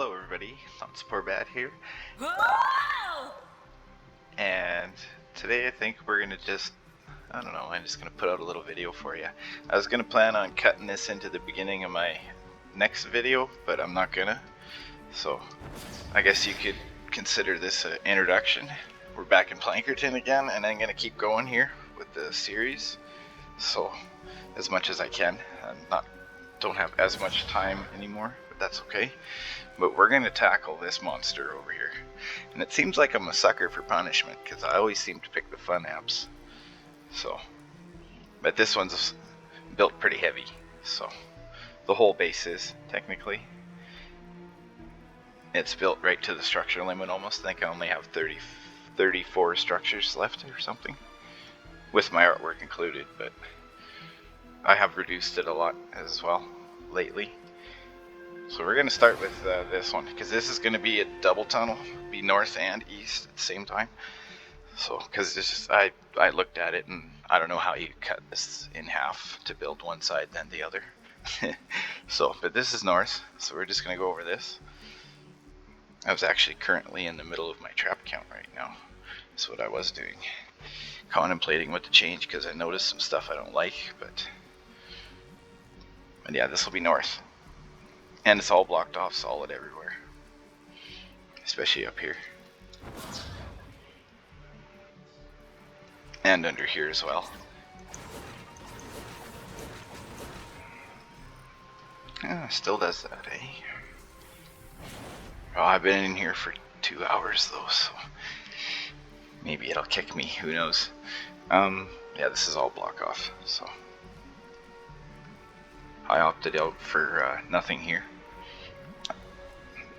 Hello everybody, Not Super Bad here, Whoa! and today I think we're gonna I'm just gonna put out a little video for you. I was gonna plan on cutting this into the beginning of my next video, but I'm not gonna, so I guess you could consider this an introduction. We're back in Plankerton again, and I'm gonna keep going here with the series, so as much as I can. Don't have as much time anymore, but that's okay. But we're going to tackle this monster over here. And it seems like I'm a sucker for punishment, because I always seem to pick the fun apps. But this one's built pretty heavy, so the whole base is, technically. It's built right to the structure limit almost. I think I only have 34 structures left or something, with my artwork included, but I have reduced it a lot as well lately. So we're going to start with this one, because this is going to be a double tunnel, be north and east at the same time. So, because I looked at it, and I don't know how you cut this in half to build one side then the other. But this is north, so we're just going to go over this. I was actually currently in the middle of my trap count right now. That's what I was doing. Contemplating what to change, because I noticed some stuff I don't like, but yeah, this will be north. And it's all blocked off solid everywhere, especially up here. And under here as well. Still does that, eh? Oh, I've been in here for 2 hours though, so maybe it'll kick me, who knows. Yeah, this is all block off, so I opted out for nothing here.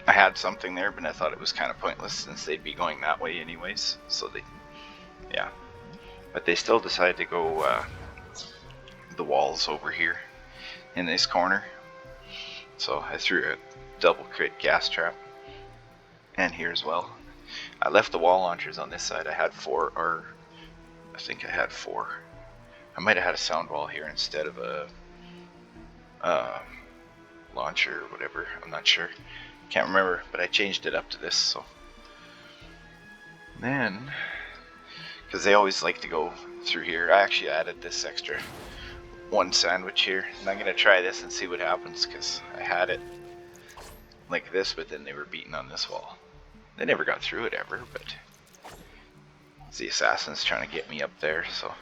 I had something there, but I thought it was kind of pointless since they'd be going that way anyways. So yeah. But they still decided to go the walls over here in this corner. So I threw a double crit gas trap, and here as well. I left the wall launchers on this side. I had 4, or I think I had 4. I might have had a sound wall here instead of a launcher or whatever, I'm not sure, can't remember, but I changed it up to this. So then, because they always like to go through here, I actually added this extra 1 sandwich here, and I'm gonna try this and see what happens, because I had it like this, but then they were beating on this wall. They never got through it ever, but it's the assassins trying to get me up there. So,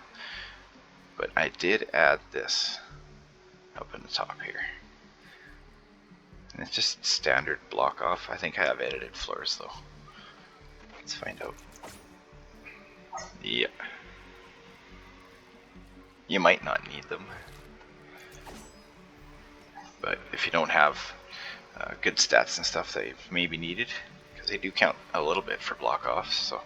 but I did add this up in the top here. And it's just standard block off. I think I have edited floors though. Let's find out. Yep. You might not need them, but if you don't have good stats and stuff, they may be needed, because they do count a little bit for block off. So,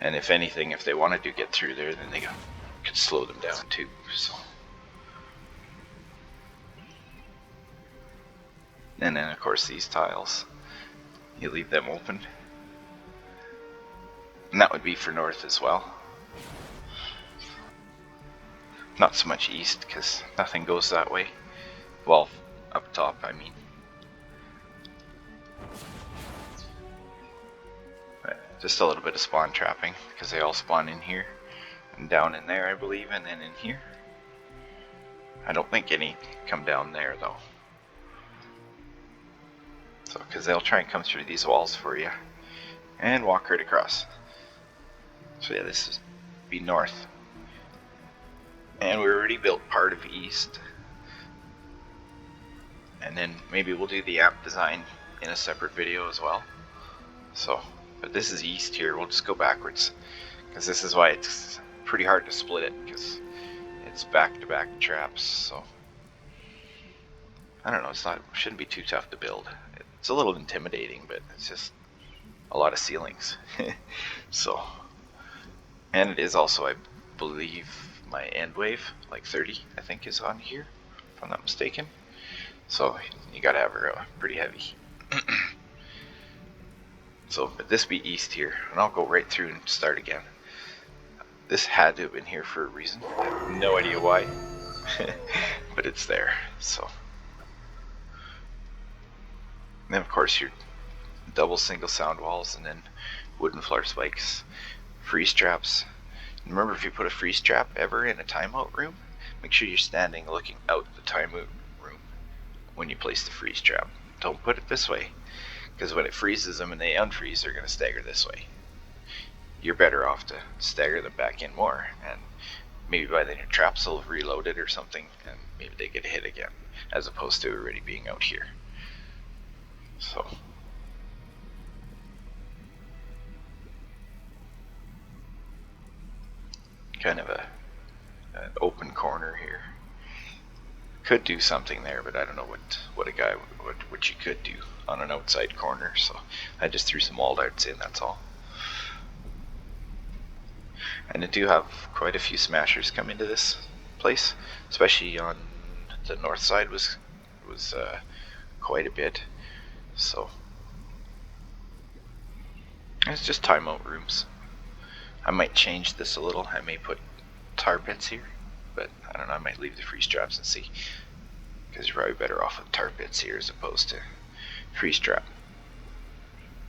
and if anything, if they wanted to get through there, then they could slow them down too. So. And then of course these tiles, you leave them open, and that would be for north as well. Not so much east, because nothing goes that way. Well, up top I mean. But just a little bit of spawn trapping, because they all spawn in here and down in there, I believe, and then in here. I don't think any come down there though. So, because they'll try and come through these walls for you and walk right across. So yeah, this is be north, and we already built part of east, and then maybe we'll do the app design in a separate video as well. So, but this is east here. We'll just go backwards, because this is why it's pretty hard to split it, because it's back-to-back traps. So I don't know, shouldn't be too tough to build. It's a little intimidating, but it's just a lot of ceilings. So, and it is also, I believe, my end wave, like 30, I think, is on here, if I'm not mistaken. So you gotta have her pretty heavy. So, but this be east here, and I'll go right through and start again. This had to have been here for a reason. I have no idea why, but it's there. So. then of course your double single sound walls, and then wooden floor spikes, freeze traps. Remember, if you put a freeze trap ever in a timeout room, make sure you're standing looking out the timeout room when you place the freeze trap. Don't put it this way, because when it freezes them and they unfreeze, they're going to stagger this way. You're better off to stagger them back in more, and maybe by then your traps will have reloaded or something, and maybe they get hit again, as opposed to already being out here. So kind of an open corner here. Could do something there, but I don't know what you could do on an outside corner, so I just threw some wall darts in, that's all. And I do have quite a few smashers come into this place, especially on the north side was quite a bit. So it's just timeout rooms. I might change this a little. I may put tar pits here, but I don't know. I might leave the freeze traps and see, because you're probably better off with tar pits here as opposed to freeze trap.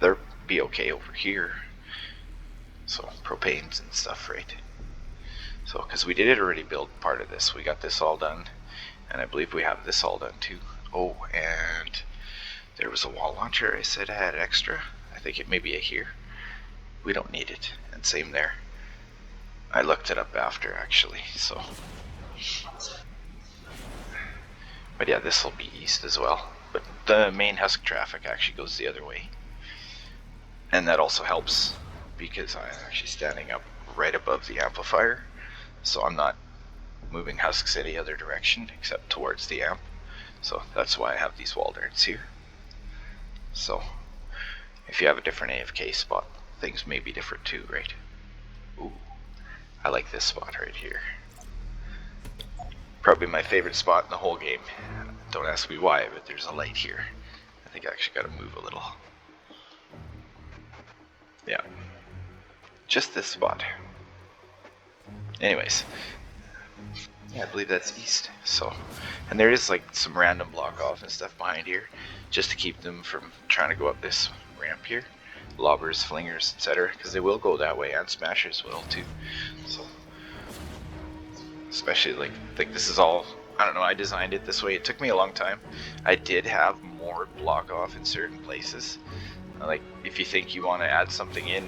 They'll be okay over here. So propanes and stuff, right? So because we did already build part of this, we got this all done, and I believe we have this all done too. Oh, and there was a wall launcher I said I had extra. I think it may be here. We don't need it, and same there. I looked it up after actually, so. But yeah, this will be east as well. But the main husk traffic actually goes the other way, and that also helps because I'm actually standing up right above the amplifier, so I'm not moving husks any other direction except towards the amp. So that's why I have these wall darts here. So if you have a different AFK spot, things may be different too, right? Ooh, I like this spot right here. Probably my favorite spot in the whole game. Don't ask me why, but there's a light here. I think I actually gotta move a little. Yeah, just this spot. Anyways, yeah, I believe that's east. So, and there is like some random block off and stuff behind here, just to keep them from trying to go up this ramp here. Lobbers, flingers, etc., because they will go that way, and smashers will too. So, especially like this is all, I don't know, I designed it this way. It took me a long time. I did have more block off in certain places. Like if you think you want to add something in,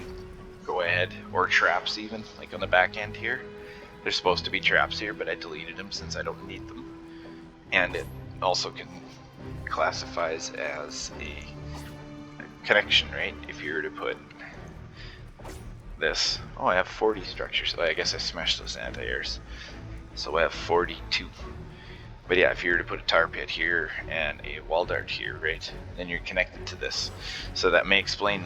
go ahead, or traps even, like on the back end here. There's supposed to be traps here, but I deleted them since I don't need them. And it also classifies as a connection, right? If you were to put this, oh, I have 40 structures, so I guess I smashed those anti-airs, so I have 42. But yeah, if you were to put a tar pit here and a wall dart here, right, then you're connected to this. So that may explain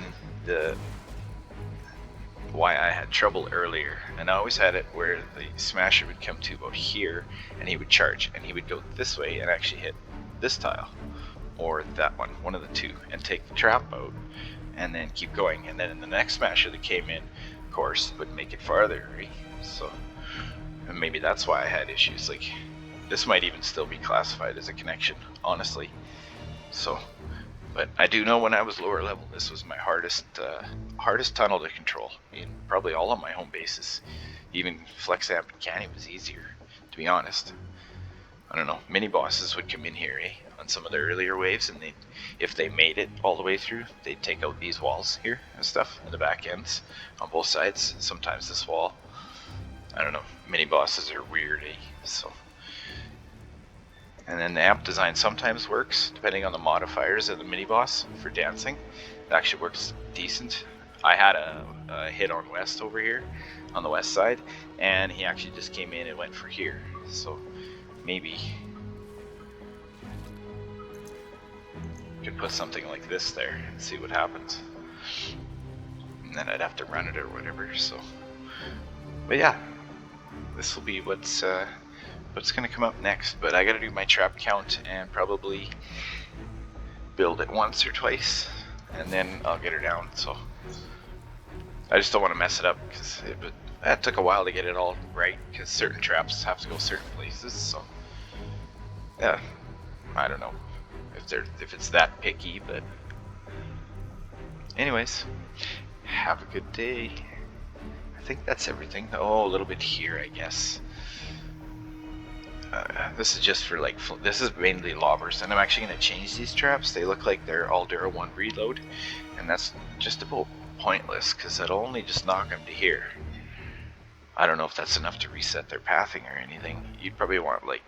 why I had trouble earlier. And I always had it where the smasher would come to about here and he would charge and he would go this way and actually hit this tile or that one of the two, and take the trap out and then keep going. And then in the next smasher that came in, of course, would make it farther, right? So, and maybe that's why I had issues. Like, this might even still be classified as a connection, honestly. So, but I do know when I was lower level, this was my hardest tunnel to control in probably all of my home bases. Even Flex Amp and Canny was easier, to be honest. I don't know, mini bosses would come in here, on some of the earlier waves, and if they made it all the way through, they'd take out these walls here and stuff in the back ends on both sides. Sometimes this wall. I don't know, mini bosses are weird, so. And then the amp design sometimes works, depending on the modifiers of the mini boss for dancing. It actually works decent. I had a hit on West over here, on the west side, and he actually just came in and went for here. So maybe could put something like this there and see what happens. And then I'd have to run it or whatever. So, but yeah, this will be what's gonna come up next. But I gotta do my trap count and probably build it once or twice, and then I'll get her down. So I just don't want to mess it up because that took a while to get it all right, because certain traps have to go certain places. So yeah, I don't know. if it's that picky, but anyways, have a good day. I think that's everything. Oh, a little bit here, I guess. This is just for like, this is mainly lobbers, and I'm actually going to change these traps. They look like they're all Dura 1 reload, and that's just about pointless because it'll only just knock them to here. I don't know if that's enough to reset their pathing or anything. You'd probably want like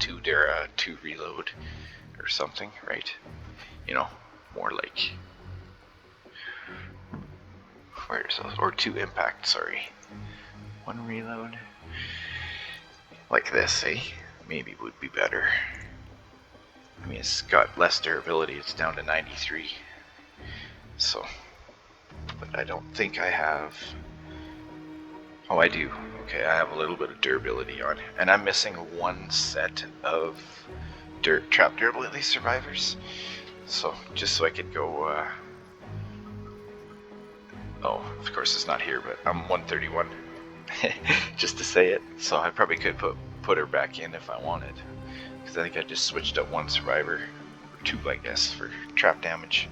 2 Dura, 2 reload or something, right? You know, more like, where's those? Or 2 impact, sorry. 1 reload. Like this, eh? Maybe would be better. I mean, it's got less durability. It's down to 93. So, but I don't think I have... Oh, I do. Okay, I have a little bit of durability on. And I'm missing 1 set of trap durability survivors. So, just so I could go... Oh, of course it's not here, but I'm 131. Just to say it. So I probably could put her back in if I wanted. Because I think I just switched up 1 survivor. Or 2, I guess, for trap damage.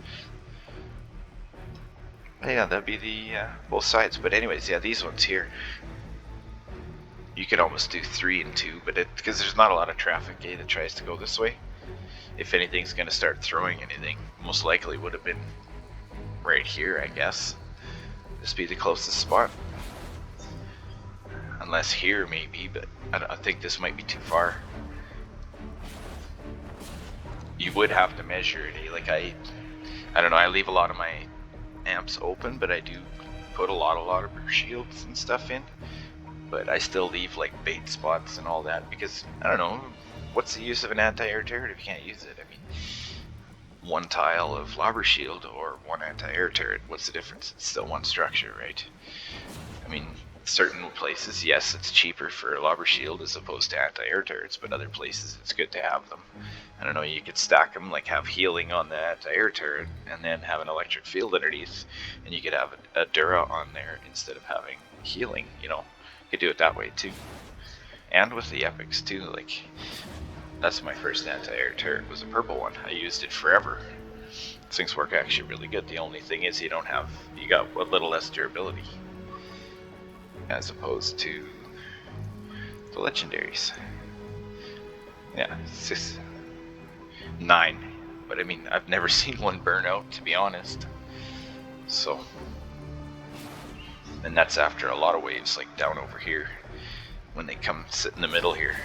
But yeah, that'd be the both sides. But anyways, yeah, these ones here. You could almost do 3 and 2, but because there's not a lot of traffic that tries to go this way. If anything's going to start throwing anything, most likely would have been right here, I guess. This be the closest spot. Unless here maybe, but I think this might be too far. You would have to measure it. Like I don't know, I leave a lot of my amps open, but I do put a lot of shields and stuff in. But I still leave like bait spots and all that because, I don't know, what's the use of an anti-air turret if you can't use it? I mean, 1 tile of lobber shield or 1 anti-air turret, what's the difference? It's still 1 structure, right? I mean, certain places, yes, it's cheaper for a lobber shield as opposed to anti-air turrets, but other places it's good to have them. I don't know, you could stack them, like have healing on the anti-air turret, and then have an electric field underneath, and you could have a Dura on there instead of having healing, you know. You could do it that way too. And with the epics too, like, that's my first anti-air turret, was a purple one. I used it forever. These things work actually really good. The only thing is you got a little less durability. As opposed to the legendaries. Yeah, it's just 9. But I mean, I've never seen one burn out, to be honest. So, and that's after a lot of waves, like down over here, when they come sit in the middle here.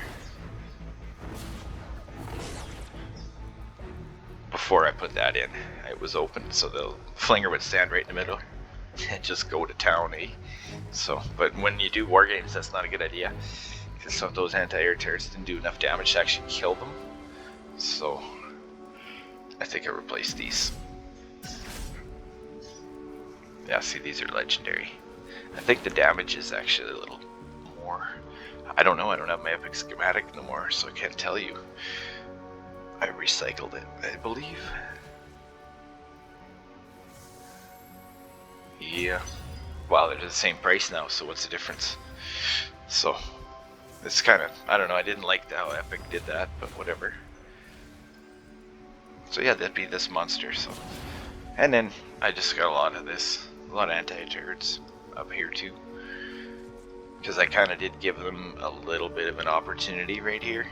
Before I put that in, it was open, so the flinger would stand right in the middle and just go to town, eh? So, but when you do war games, that's not a good idea, because some of those anti-air turrets didn't do enough damage to actually kill them. So, I think I replaced these. Yeah, see, these are legendary. I think the damage is actually a little more. I don't know, I don't have my epic schematic no more, so I can't tell you. I recycled it, I believe. Yeah. Wow, they're the same price now, so what's the difference? So, it's kind of, I don't know, I didn't like how Epic did that, but whatever. So yeah, that'd be this monster, so. And then, I just got a lot of this, a lot of anti-turrets up here too. Because I kind of did give them a little bit of an opportunity right here.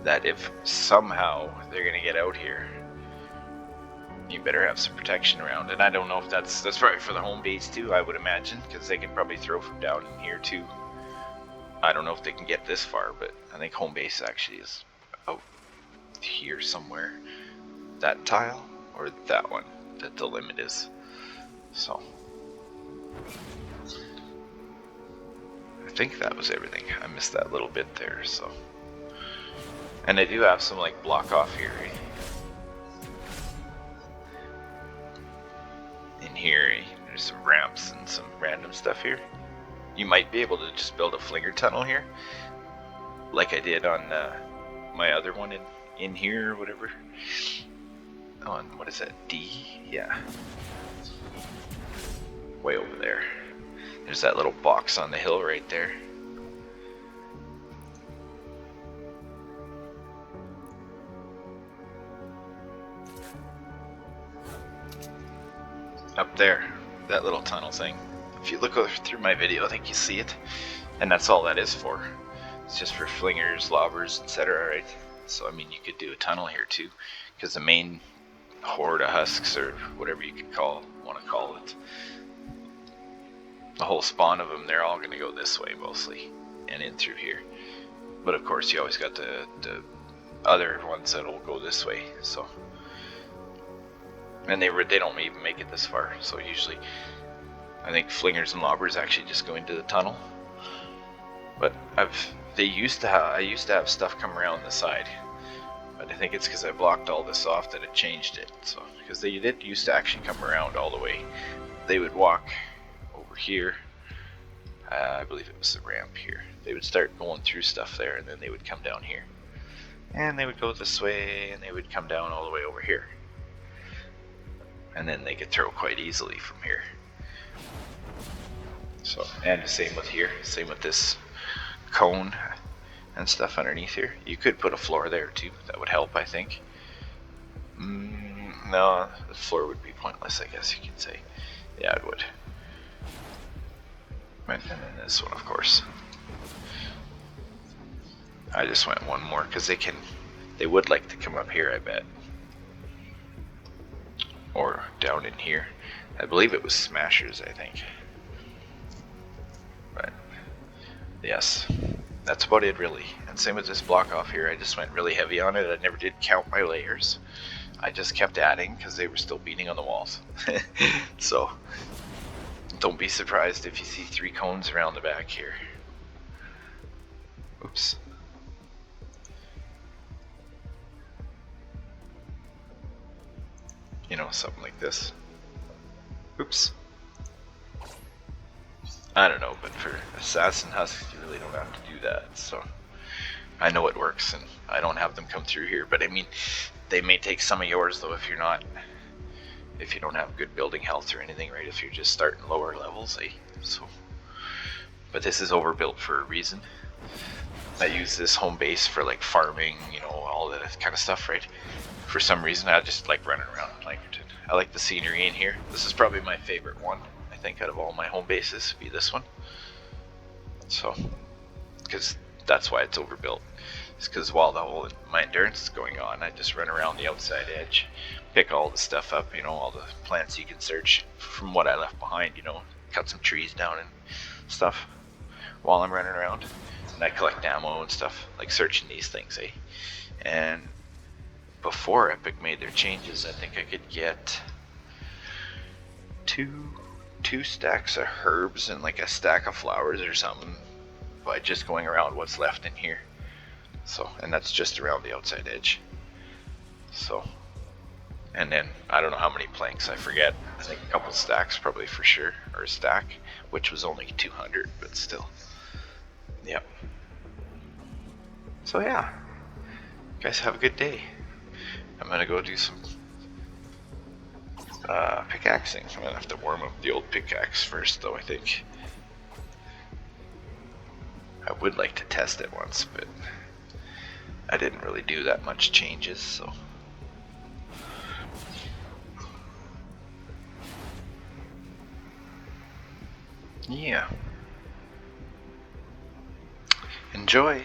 That if somehow they're gonna get out here, you better have some protection around. And I don't know if that's probably for the home base too, I would imagine, because they can probably throw from down in here too. I don't know if they can get this far, but I think home base actually is out here somewhere. That tile, or that one, that the limit is. So, I think that was everything. I missed that little bit there, so. And I do have some like block off here. In here, there's some ramps and some random stuff here. You might be able to just build a flinger tunnel here, like I did on my other one in here or whatever. On what is that, D? Yeah. Way over there. There's that little box on the hill right there. up there, that little tunnel thing. If you look through my video, I think you see it, and that's all that is for. It's just for flingers, lobbers, etc. Right? So I mean, you could do a tunnel here too, because the main horde of husks, or whatever you could want to call it, the whole spawn of them, they're all going to go this way mostly, and in through here. But of course, you always got the other ones that'll go this way. So, and they don't even make it this far. So usually, I think flingers and lobbers actually just go into the tunnel. But I used to have stuff come around the side. But I think it's because I blocked all this off that it changed it. So because they did used to actually come around all the way. They would walk over here. I believe it was the ramp here. They would start going through stuff there, and then they would come down here. And they would go this way, and they would come down all the way over here. And then they could throw quite easily from here. So, and the same with here, same with this cone and stuff underneath here. You could put a floor there too, that would help, I think. No, the floor would be pointless, I guess you could say. Yeah, it would. And then this one, of course. I just went one more because they would like to come up here, I bet. Or down in here. I believe it was smashers, I think. But yes, that's about it really. And same with this block off here, I just went really heavy on it. I never did count my layers. I just kept adding because they were still beating on the walls. So don't be surprised if you see 3 cones around the back here. Oops. You know, something like this. Oops. I don't know, but for assassin husks, you really don't have to do that. So I know it works, and I don't have them come through here. But I mean, they may take some of yours though if you don't have good building health or anything, right? If you're just starting lower levels, eh? So, but this is overbuilt for a reason. I use this home base for like farming, you know, all that kind of stuff, right? For some reason, I just like running around Plankerton. I like the scenery in here. This is probably my favorite one, I think, out of all my home bases, be this one. So, because that's why it's overbuilt. It's because while my endurance is going on, I just run around the outside edge, pick all the stuff up, you know, all the plants you can search from what I left behind, you know, cut some trees down and stuff while I'm running around. And I collect ammo and stuff, like searching these things, eh? And before Epic made their changes, I think I could get two stacks of herbs and like a stack of flowers or something by just going around what's left in here. So, and that's just around the outside edge. So, and then I don't know how many planks, I forget. I think a couple stacks probably for sure, or a stack, which was only 200, but still. Yep. So yeah, you guys have a good day. I'm gonna go do some pickaxing. I'm gonna have to warm up the old pickaxe first though, I think. I would like to test it once, but I didn't really do that much changes, so. Yeah. Enjoy.